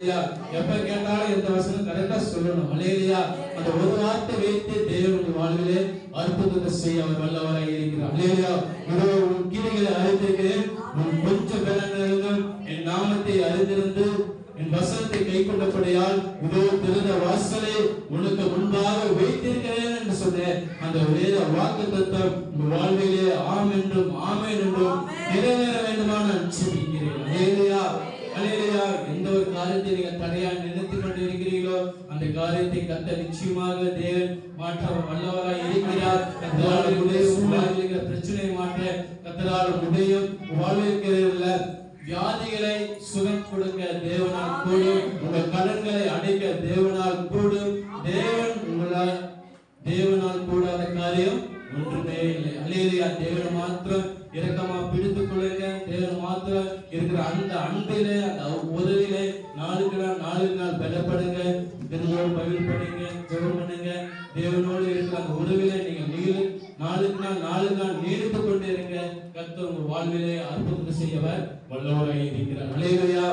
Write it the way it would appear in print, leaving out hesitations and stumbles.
எப்ப கேட்டாலும் இந்த வசனம் கரெக்டா சொல்லணும். அல்லேலூயா. அந்த ஒரு வார்த்தை வைத்து தேவனுடைய வாழ்விலே அற்புதத்தை செய்ய அவர் வல்லவராய் இருக்கிறார். அல்லேலூயா. இதோ உன் கிரிகளை அறிந்திருக்கிறேன், உன் கொஞ்ச பலன்களிலும் என் நாமத்தை அறிந்திருந்து என் வசனத்தை கை கொண்டபடியால் இதோ திறந்த வாசலை உனக்கு முன்பாக வைத்திருக்கிறேன் என்று சொன்ன அந்த வேத வாக்குத்தத்தம் உங்கள் வாழ்விலே ஆம் என்றும் ஆமென் என்றும் நிறைவேற வேண்டுமான ஜெபிக்கிறேன். அல்லேலூயா. அல்லேலூயா. எந்த ஒரு காரியத்தை நீங்க தடையா நினைத்துக் கொண்டு இருக்கிறீர்களோ அந்த காரியத்தை கர்த்தர் நிச்சயமாக தேவன் மாற்ற வல்லவராய் இருக்கிறார். வாழ்விலே பிரச்சனையை மாற்ற கர்த்தரால் முடியும். வாழ்விற்கிறதுல வியாதிகளை சுகம் கொடுக்க தேவனால் கூடும். உங்கள் கடன்களை அடைக்க தேவனால் கூடும். தேவனால் கூடாத காரியம் ஒன்றுமே இல்லை. அல்லேலூயா. தேவனை மாத்திரம் இரக்கமா பிடித்துக் கொள்ளுங்க. தேவனை மாத்திரம் இருக்கிற அந்த அன்பிலே அந்த உதவியிலே நாளுக்கு நாள் பலப்படுங்க. திரும்பவும் பகிர் பண்ணுங்க, ஜெபம் பண்ணுங்க. தேவனோடு இருக்கிற அந்த உறவிலே நீங்க நாளுக்கு நாள் நீடித்துக் கொண்டே இருங்க. கர்த்தர் உங்கள் வாழ்விலே அற்புதத்தை செய்யவர் வல்லவராய் இருக்கிறார். அல்லேலூயா.